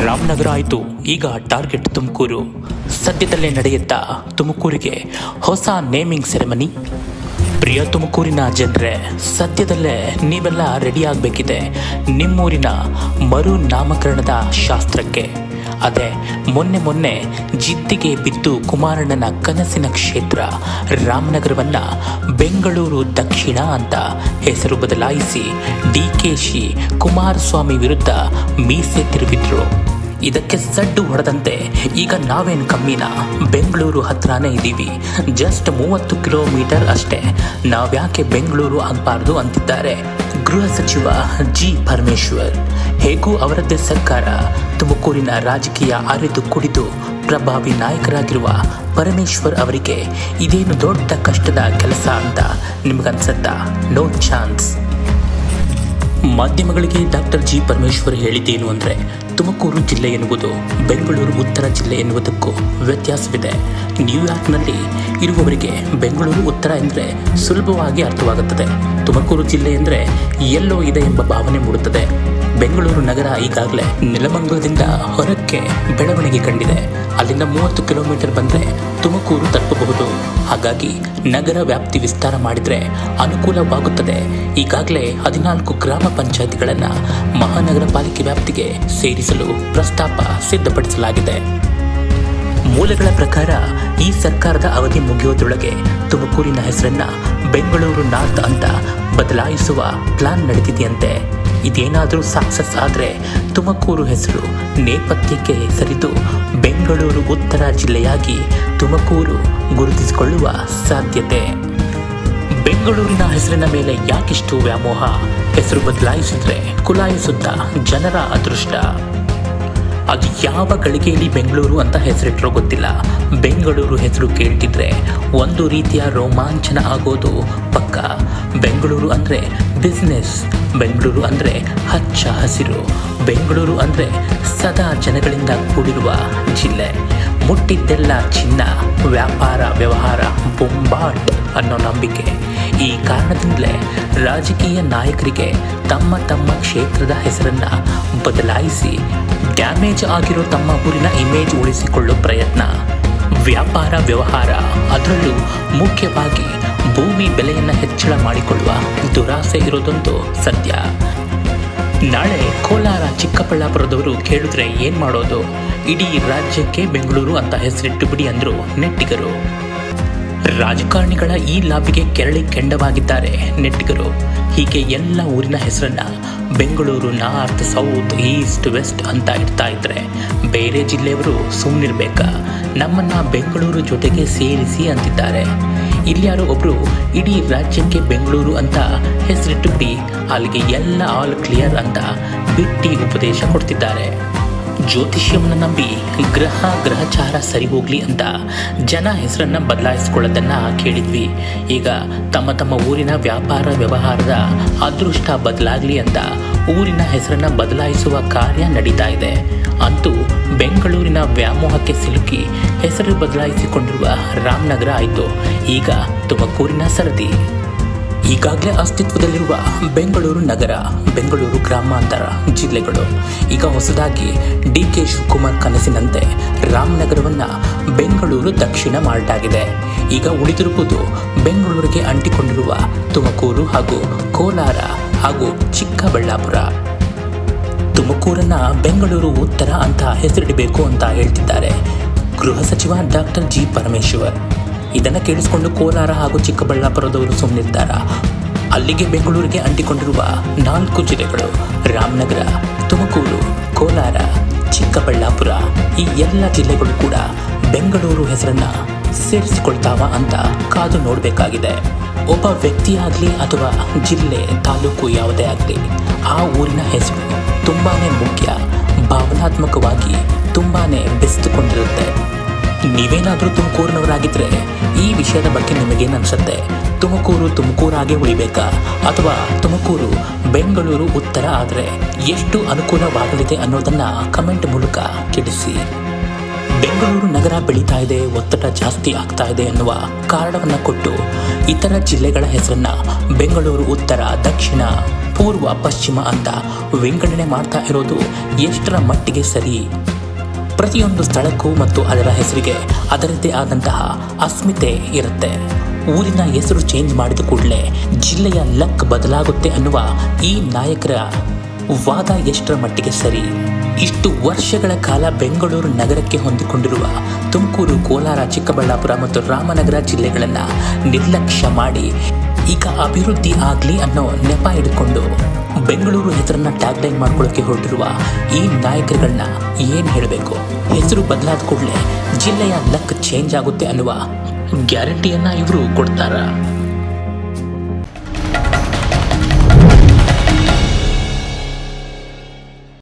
ರಾಮನಗರ ಆಯಿತು, ಈಗ ಟಾರ್ಗೆಟ್ ತುಮಕೂರು. ಸದ್ಯದಲ್ಲೇ ನಡೆಯುತ್ತಾ ತುಮಕೂರಿಗೆ ಹೊಸ ನೇಮಿಂಗ್ ಸೆರೆಮನಿ. ಪ್ರಿಯ ತುಮಕೂರಿನ ಜನರೇ, ಸದ್ಯದಲ್ಲೇ ನೀವೆಲ್ಲ ರೆಡಿ ಆಗಬೇಕಿದೆ ನಿಮ್ಮೂರಿನ ಮರು ನಾಮಕರಣದ ಶಾಸ್ತ್ರಕ್ಕೆ. ಅದೇ ಮೊನ್ನೆ ಜಿದ್ದಿಗೆ ಬಿದ್ದು ಕುಮಾರಣ್ಣನ ಕನಸಿನ ಕ್ಷೇತ್ರ ರಾಮನಗರವನ್ನ ಬೆಂಗಳೂರು ದಕ್ಷಿಣ ಅಂತ ಹೆಸರು ಬದಲಾಯಿಸಿ ಡಿಕೆಶಿ ಕುಮಾರಸ್ವಾಮಿ ವಿರುದ್ಧ ಮೀಸೆ ತಿರುಗಿದ್ರು. ಇದಕ್ಕೆ ಸಡ್ಡು ಹೊಡೆದಂತೆ ಈಗ ನಾವೇನು ಕಮ್ಮಿನ, ಬೆಂಗಳೂರು ಹತ್ರನೇ ಇದ್ದೀವಿ, ಜಸ್ಟ್ 30 ಕಿಲೋಮೀಟರ್ ಅಷ್ಟೇ, ನಾವ್ಯಾಕೆ ಬೆಂಗಳೂರು ಆಗಬಾರ್ದು ಅಂತಿದ್ದಾರೆ ಗೃಹ ಸಚಿವ ಜಿ ಪರಮೇಶ್ವರ್. ಹೇಗೂ ಅವರದ್ದೇ ಸರ್ಕಾರ. ತುಮಕೂರಿನ ರಾಜಕೀಯ ಅರಿದು ಕುಡಿದು ಪ್ರಭಾವಿ ನಾಯಕರಾಗಿರುವ ಪರಮೇಶ್ವರ್ ಅವರಿಗೆ ಇದೇನು ದೊಡ್ಡ ಕಷ್ಟದ ಕೆಲಸ ಅಂತ ನಿಮಗನ್ಸತ್ತಾ? No chance. ಮಾಧ್ಯಮಗಳಿಗೆ ಡಾಕ್ಟರ್ ಜಿ ಪರಮೇಶ್ವರ್ ಹೇಳಿದ್ದೇನು ಅಂದರೆ, ತುಮಕೂರು ಜಿಲ್ಲೆ ಎನ್ನುವುದು ಬೆಂಗಳೂರು ಉತ್ತರ ಜಿಲ್ಲೆ ಎನ್ನುವುದಕ್ಕೂ ವ್ಯತ್ಯಾಸವಿದೆ. ನ್ಯೂಯಾರ್ಕ್ನಲ್ಲಿ ಇರುವವರಿಗೆ ಬೆಂಗಳೂರು ಉತ್ತರ ಎಂದರೆ ಸುಲಭವಾಗಿ ಅರ್ಥವಾಗುತ್ತದೆ. ತುಮಕೂರು ಜಿಲ್ಲೆ ಎಂದರೆ ಎಲ್ಲೋ ಇದೆ ಎಂಬ ಭಾವನೆ ಮೂಡುತ್ತದೆ. ಬೆಂಗಳೂರು ನಗರ ಈಗಾಗಲೇ ನೆಲಮಂಗಲದಿಂದ ಹೊರಕ್ಕೆ ಬೆಳವಣಿಗೆ ಕಂಡಿದೆ. ಅಲ್ಲಿಂದ 30 ಕಿಲೋಮೀಟರ್ ಬಂದರೆ ತುಮಕೂರು ತಲುಪಬಹುದು. ಹಾಗಾಗಿ ನಗರ ವ್ಯಾಪ್ತಿ ವಿಸ್ತಾರ ಮಾಡಿದರೆ ಅನುಕೂಲವಾಗುತ್ತದೆ. ಈಗಾಗಲೇ 14 ಗ್ರಾಮ ಪಂಚಾಯಿತಿಗಳನ್ನು ಮಹಾನಗರ ಪಾಲಿಕೆ ವ್ಯಾಪ್ತಿಗೆ ಸೇರಿಸಲು ಪ್ರಸ್ತಾಪ ಸಿದ್ಧಪಡಿಸಲಾಗಿದೆ. ಮೂಲಗಳ ಪ್ರಕಾರ ಈ ಸರ್ಕಾರದ ಅವಧಿ ಮುಗಿಯೋದ್ರೊಳಗೆ ತುಮಕೂರಿನ ಹೆಸರನ್ನ ಬೆಂಗಳೂರು ನಾರ್ತ್ ಅಂತ ಬದಲಾಯಿಸುವ ಪ್ಲಾನ್ ನಡೆದಿದೆಯಂತೆ. ಇದೇನಾದರೂ ಸಕ್ಸಸ್ ಆದರೆ ತುಮಕೂರು ಹೆಸರು ನೇಪಥ್ಯಕ್ಕೆ ಸರಿದು ಬೆಂಗಳೂರು ಉತ್ತರ ಜಿಲ್ಲೆಯಾಗಿ ತುಮಕೂರು ಗುರುತಿಸಿಕೊಳ್ಳುವ ಸಾಧ್ಯತೆ. ಬೆಂಗಳೂರಿನ ಹೆಸರಿನ ಮೇಲೆ ಯಾಕಿಷ್ಟು ವ್ಯಾಮೋಹ? ಹೆಸರು ಬದಲಾಯಿಸಿದ್ರೆ ಕುಲಾಯಿಸುತ್ತ ಜನರ ಅದೃಷ್ಟ. ಅದು ಯಾವ ಗಳಿಗೆಯಲ್ಲಿ ಬೆಂಗಳೂರು ಅಂತ ಹೆಸರಿಟ್ಟರೋ ಗೊತ್ತಿಲ್ಲ. ಬೆಂಗಳೂರು ಹೆಸರು ಕೇಳ್ತಿದ್ರೆ ಒಂದು ರೀತಿಯ ರೋಮಾಂಚನ ಆಗೋದು ಪಕ್ಕ. ಬೆಂಗಳೂರು ಅಂದರೆ ಬಿಸ್ನೆಸ್, ಬೆಂಗಳೂರು ಅಂದರೆ ಹಚ್ಚ ಹಸಿರು, ಬೆಂಗಳೂರು ಅಂದರೆ ಸದಾ ಜನಗಳಿಂದ ಕೂಡಿರುವ ಜಿಲ್ಲೆ. ಮುಟ್ಟಿದ್ದೆಲ್ಲ ಚಿನ್ನ, ವ್ಯಾಪಾರ ವ್ಯವಹಾರ ಬೊಂಬಾಟ್ ಅನ್ನೋ ನಂಬಿಕೆ. ಈ ಕಾರಣದಿಂದಲೇ ರಾಜಕೀಯ ನಾಯಕರಿಗೆ ತಮ್ಮ ಕ್ಷೇತ್ರದ ಹೆಸರನ್ನ ಬದಲಾಯಿಸಿ ಡ್ಯಾಮೇಜ್ ಆಗಿರೋ ತಮ್ಮ ಊರಿನ ಇಮೇಜ್ ಉಳಿಸಿಕೊಳ್ಳೋ ಪ್ರಯತ್ನ. ವ್ಯಾಪಾರ ವ್ಯವಹಾರ, ಅದರಲ್ಲೂ ಮುಖ್ಯವಾಗಿ ಭೂಮಿ ಬೆಲೆಯನ್ನು ಹೆಚ್ಚಳ ಮಾಡಿಕೊಳ್ಳುವ ದುರಾಸೆ ಇರೋದೊಂದು ಸತ್ಯ. ನಾಳೆ ಕೋಲಾರ ಚಿಕ್ಕಬಳ್ಳಾಪುರದವರು ಕೇಳಿದ್ರೆ ಏನು ಮಾಡೋದು? ಇಡೀ ರಾಜ್ಯಕ್ಕೆ ಬೆಂಗಳೂರು ಅಂತ ಹೆಸರಿಟ್ಟು ಬಿಡಿ ಅಂದರು ನೆಟ್ಟಿಗರು. ರಾಜಕಾರಣಿಗಳ ಈ ಲಾಭಿಗೆ ಕೆರಳಿ ಕೆಂಡವಾಗಿದ್ದಾರೆ ನೆಟ್ಟಿಗರು. ಹೀಗೆ ಎಲ್ಲ ಊರಿನ ಹೆಸರನ್ನ Bengaluru north, south, east, west ಅಂತ ಇಡ್ತಾ ಇದ್ರೆ ಬೇರೆ ಜಿಲ್ಲೆಯವರು ಸುಮ್ಮನಿರ್ಬೇಕಾ? ನಮ್ಮನ್ನ ಬೆಂಗಳೂರು ಜೊತೆಗೆ ಸೇರಿಸಿ ಅಂತಿದ್ದಾರೆ. ಇಲ್ಯಾರೋ ಒಬ್ರು ಇಡೀ ರಾಜ್ಯಕ್ಕೆ ಬೆಂಗಳೂರು ಅಂತ ಹೆಸರಿಟ್ಟು ಬಿಡಿ, ಅಲ್ಲಿಗೆ ಎಲ್ಲ ಆಲ್ ಕ್ಲಿಯರ್ ಅಂತ ಬಿಟ್ಟಿ ಉಪದೇಶ ಕೊಡ್ತಿದ್ದಾರೆ. ಜ್ಯೋತಿಷ್ಯವನ್ನು ನಂಬಿ ಗ್ರಹಚಾರ ಸರಿ ಹೋಗ್ಲಿ ಅಂತ ಜನ ಹೆಸರನ್ನ ಬದಲಾಯಿಸಿಕೊಳ್ಳೋದನ್ನ ಕೇಳಿದ್ವಿ. ಈಗ ತಮ್ಮ ಊರಿನ ವ್ಯಾಪಾರ ವ್ಯವಹಾರದ ಅದೃಷ್ಟ ಬದಲಾಗಲಿ ಅಂತ ಊರಿನ ಹೆಸರನ್ನ ಬದಲಾಯಿಸುವ ಕಾರ್ಯ ನಡೀತಾ ಇದೆ. ಅಂತೂ ಬೆಂಗಳೂರಿನ ವ್ಯಾಮೋಹಕ್ಕೆ ಸಿಲುಕಿ ಹೆಸರು ಬದಲಾಯಿಸಿಕೊಂಡಿರುವ ರಾಮನಗರ ಆಯಿತು, ಈಗ ತುಮಕೂರಿನ ಸರದಿ. ಈಗಾಗಲೇ ಅಸ್ತಿತ್ವದಲ್ಲಿರುವ ಬೆಂಗಳೂರು ನಗರ, ಬೆಂಗಳೂರು ಗ್ರಾಮಾಂತರ ಜಿಲ್ಲೆಗಳು ಈಗ ಹೊಸದಾಗಿ ಡಿಕೆ ಶಿವಕುಮಾರ್ ಕನಸಿನಂತೆ ರಾಮನಗರವನ್ನು ಬೆಂಗಳೂರು ದಕ್ಷಿಣ ಮಾಡಲಾಗಿದೆ. ಈಗ ಉಳಿದಿರುವುದು ಬೆಂಗಳೂರಿಗೆ ಅಂಟಿಕೊಂಡಿರುವ ತುಮಕೂರು ಹಾಗೂ ಕೋಲಾರ ಹಾಗೂ ಚಿಕ್ಕಬಳ್ಳಾಪುರ. ತುಮಕೂರನ್ನ ಬೆಂಗಳೂರು ಉತ್ತರ ಅಂತ ಹೆಸರಿಡಬೇಕು ಅಂತ ಹೇಳ್ತಿದ್ದಾರೆ ಗೃಹ ಸಚಿವ ಡಾಕ್ಟರ್ ಜಿ ಪರಮೇಶ್ವರ್. ಇದನ್ನು ಕೇಳಿಸಿಕೊಂಡು ಕೋಲಾರ ಹಾಗೂ ಚಿಕ್ಕಬಳ್ಳಾಪುರದವರು ಸುಮ್ಮನಿರ್ತಾರ? ಅಲ್ಲಿಗೆ ಬೆಂಗಳೂರಿಗೆ ಅಂಟಿಕೊಂಡಿರುವ 4 ಜಿಲ್ಲೆಗಳು ರಾಮನಗರ, ತುಮಕೂರು, ಕೋಲಾರ, ಚಿಕ್ಕಬಳ್ಳಾಪುರ, ಈ ಎಲ್ಲ ಜಿಲ್ಲೆಗಳು ಕೂಡ ಬೆಂಗಳೂರು ಹೆಸರನ್ನ ಸೇರಿಸಿಕೊಳ್ತಾವ ಅಂತ ಕಾದು ನೋಡಬೇಕಾಗಿದೆ. ಒಬ್ಬ ವ್ಯಕ್ತಿಯಾಗಲಿ ಅಥವಾ ಜಿಲ್ಲೆ, ತಾಲೂಕು ಯಾವುದೇ ಆಗಲಿ, ಆ ಊರಿನ ಹೆಸರು ತುಂಬಾ ಮುಖ್ಯ. ಭಾವನಾತ್ಮಕವಾಗಿ ತುಂಬಾ ಬೆಸೆದುಕೊಂಡಿರುತ್ತೆ. ನೀವೇನಾದರೂ ತುಮಕೂರಿನವರಾಗಿದ್ದರೆ ಈ ವಿಷಯದ ಬಗ್ಗೆ ನಿಮಗೇನು ಅನಿಸುತ್ತೆ? ತುಮಕೂರಾಗೆ ಉಳಿಬೇಕಾ ಅಥವಾ ತುಮಕೂರು ಬೆಂಗಳೂರು ಉತ್ತರ ಆದರೆ ಎಷ್ಟು ಅನುಕೂಲವಾಗಲಿದೆ ಅನ್ನೋದನ್ನು ಕಮೆಂಟ್ ಮೂಲಕ ತಿಳಿಸಿ. ಬೆಂಗಳೂರು ನಗರ ಬೆಳೀತಾ ಇದೆ, ಒತ್ತಡ ಜಾಸ್ತಿ ಆಗ್ತಾ ಇದೆ ಎನ್ನುವ ಕಾರಣವನ್ನು ಕೊಟ್ಟು ಇತರ ಜಿಲ್ಲೆಗಳ ಹೆಸರನ್ನ ಬೆಂಗಳೂರು ಉತ್ತರ, ದಕ್ಷಿಣ, ಪೂರ್ವ ಪಶ್ಚಿಮ ಅಂತ ವಿಂಗಡಣೆ ಮಾಡ್ತಾ ಇರೋದು ಎಷ್ಟರ ಮಟ್ಟಿಗೆ ಸರಿ? ಪ್ರತಿಯೊಂದು ಸ್ಥಳಕ್ಕೂ ಮತ್ತು ಅದರ ಹೆಸರಿಗೆ ಅದರದ್ದೇ ಆದಂತಹ ಅಸ್ಮಿತೆ ಇರುತ್ತೆ. ಊರಿನ ಹೆಸರು ಚೇಂಜ್ ಮಾಡಿದ ಕೂಡಲೇ ಜಿಲ್ಲೆಯ ಲಕ್ ಬದಲಾಗುತ್ತೆ ಅನ್ನುವ ಈ ನಾಯಕರ ವಾದ ಎಷ್ಟರ ಮಟ್ಟಿಗೆ ಸರಿ? ಇಷ್ಟು ವರ್ಷಗಳ ಕಾಲ ಬೆಂಗಳೂರು ನಗರಕ್ಕೆ ಹೊಂದಿಕೊಂಡಿರುವ ತುಮಕೂರು, ಕೋಲಾರ, ಚಿಕ್ಕಬಳ್ಳಾಪುರ ಮತ್ತು ರಾಮನಗರ ಜಿಲ್ಲೆಗಳನ್ನು ನಿರ್ಲಕ್ಷ್ಯ ಮಾಡಿ ಈಗ ಅಭಿವೃದ್ಧಿ ಆಗಲಿ ಅನ್ನೋ ನೆಪ ಹಿಡ್ಕೊಂಡು ಬೆಂಗಳೂರು ಹೆಸರನ್ನ ಟ್ಯಾಗ್ಲೈನ್ ಮಾಡ್ಕೊಳ್ಳೋಕೆ ಹೊರಟಿರುವ ಈ ನಾಯಕರುಗಳನ್ನ ಏನು ಹೇಳಬೇಕು? ಹೆಸರು ಬದಲಾದ ಕೂಡಲೇ ಜಿಲ್ಲೆಯ ಲಕ್ ಚೇಂಜ್ ಆಗುತ್ತೆ ಅನ್ನುವ ಗ್ಯಾರಂಟಿಯನ್ನ ಇವರು ಕೊಡ್ತಾರಾ?